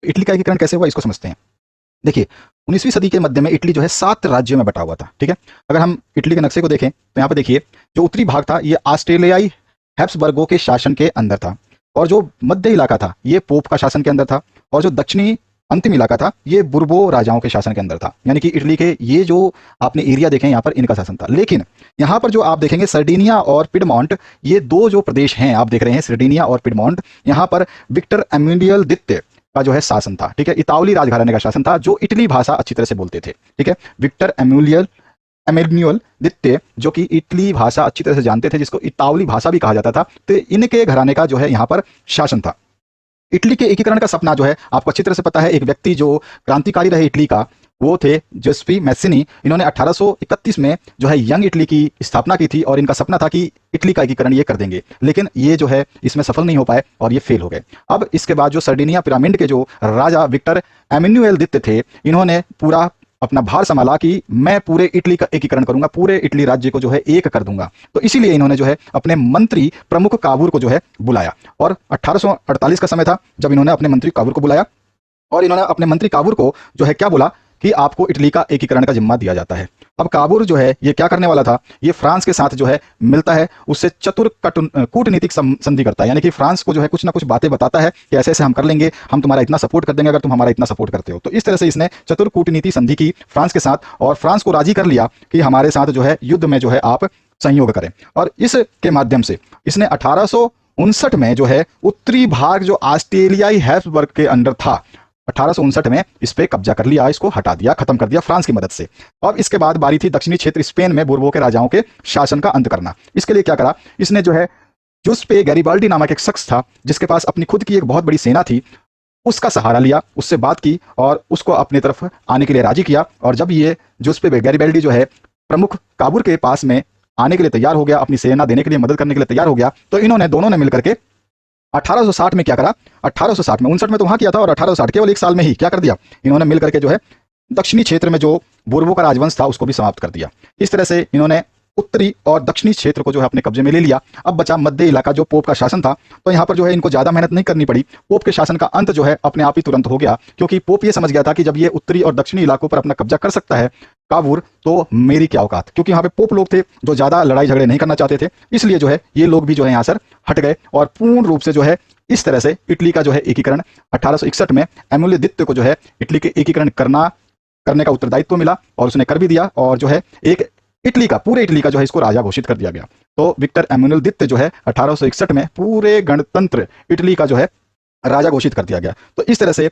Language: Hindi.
इटली का एकीकरण कैसे हुआ इसको समझते हैं। देखिए, 19वीं सदी के मध्य में इटली जो है 7 राज्यों में बटा हुआ था, ठीक है। अगर हम इटली के नक्शे को देखें तो यहाँ पे देखिए, जो उत्तरी भाग था ये ऑस्ट्रेलियाई हैब्सबर्गों के शासन के अंदर था, और जो मध्य इलाका था ये पोप का शासन के अंदर था, और जो दक्षिणी अंतिम इलाका था ये बुर्बो राजाओं के शासन के अंदर था। यानी कि इटली के ये जो आपने एरिया देखे यहाँ पर इनका शासन था। लेकिन यहाँ पर जो आप देखेंगे सर्डिनिया और पिडमॉन्ट, ये दो जो प्रदेश हैं आप देख रहे हैं सर्डिनिया और पिडमॉन्ट, यहाँ पर विक्टर एम्यूनियल द्वितीय का जो है शासन था, ठीक है। इतावली राजघराने का शासन था जो इटली भाषा अच्छी तरह से बोलते थे, ठीक है। विक्टर एम्यूलियल एमेन्युअल द्वितीय जो कि इटली भाषा अच्छी तरह से जानते थे, जिसको इतावली भाषा भी कहा जाता था, तो इनके घराने का जो है यहाँ पर शासन था। इटली के एकीकरण का सपना जो है आपको अच्छी तरह से पता है, एक व्यक्ति जो क्रांतिकारी रहे इटली का वो थे जोसेफी मैसिनी। इन्होंने 1831 में जो है यंग इटली की स्थापना की थी, और इनका सपना था कि इटली का एकीकरण ये कर देंगे, लेकिन ये जो है इसमें सफल नहीं हो पाए और ये फेल हो गए। अब इसके बाद जो सर्डिनिया पिरामिड के जो राजा विक्टर एमेन्युएल द्वितीय थे, इन्होंने पूरा अपना भार संभाला कि मैं पूरे इटली का एकीकरण करूंगा, पूरे इटली राज्य को जो है एक कर दूंगा। तो इसीलिए इन्होंने जो है अपने मंत्री प्रमुख काबूर को जो है बुलाया, और 1848 का समय था जब इन्होंने अपने मंत्री काबूर को बुलाया, और इन्होंने अपने मंत्री काबूर को जो है क्या बोला कि आपको इटली का एकीकरण का जिम्मा दिया जाता है। अब काबूर जो है ये क्या करने वाला था, ये फ्रांस के साथ जो है मिलता है, उससे चतुर कूटनीतिक संधि करता है, यानी कि फ्रांस को जो है कुछ ना कुछ बातें बताता है कि ऐसे ऐसे हम कर लेंगे, हम तुम्हारा इतना सपोर्ट कर देंगे अगर तुम हमारा इतना सपोर्ट करते हो। तो इस तरह से इसने चतुर कूटनीति संधि की फ्रांस के साथ, और फ्रांस को राजी कर लिया कि हमारे साथ जो है युद्ध में जो है आप सहयोग करें। और इसके माध्यम से इसने 1859 में जो है उत्तरी भाग जो ऑस्ट्रेलियाई हैब्सबर्ग के अंडर था, 1859 में इस पे कब्जा कर लिया, इसको हटा दिया, खत्म कर दिया फ्रांस की मदद से। अब इसके बाद बारी थी दक्षिणी क्षेत्र स्पेन में बुर्बो के राजाओं के शासन का अंत करना। इसके लिए क्या करा, इसने जो है जुस्पे गैरिबाल्डी नामक एक शख्स था जिसके पास अपनी खुद की एक बहुत बड़ी सेना थी, उसका सहारा लिया, उससे बात की और उसको अपनी तरफ आने के लिए राजी किया। और जब ये जुस्पे गैरिबाल्डी जो है प्रमुख काबूल के पास में आने के लिए तैयार हो गया, अपनी सेना देने के लिए, मदद करने के लिए तैयार हो गया, तो इन्होंने दोनों ने मिलकर के 1860 में क्या करा, 1860 में, 59 में तो वहां किया था, और 1860 केवल एक साल में ही क्या कर दिया, इन्होंने मिलकर के जो है दक्षिणी क्षेत्र में जो बुर्बो का राजवंश था उसको भी समाप्त कर दिया। इस तरह से इन्होंने उत्तरी और दक्षिणी क्षेत्र को जो है अपने कब्जे में ले लिया। अब बचा मध्य इलाका जो पोप का शासन था, तो यहाँ पर जो है इनको ज्यादा मेहनत नहीं करनी पड़ी। पोप के शासन का अंत जो है अपने आप ही तुरंत हो गया, क्योंकि पोप ये समझ गया था कि जब ये उत्तरी और दक्षिणी इलाकों पर अपना कब्जा कर सकता है काबूर, तो मेरी क्या औकात, क्योंकि यहाँ पे पोप लोग थे जो ज्यादा लड़ाई झगड़े नहीं करना चाहते थे। इसलिए जो है ये लोग भी जो है यहाँ से हट गए, और पूर्ण रूप से जो है इस तरह से इटली का जो है एकीकरण 1861 में एमुले द्वितीय को जो है इटली के एकीकरण करने का उत्तरदायित्व मिला, और उसने कर भी दिया, और जो है एक इटली का, पूरे इटली का जो है इसको राजा घोषित कर दिया गया। तो विक्टर एमुनुएल द्वितीय जो है 1861 में पूरे गणतंत्र इटली का जो है राजा घोषित कर दिया गया। तो इस तरह से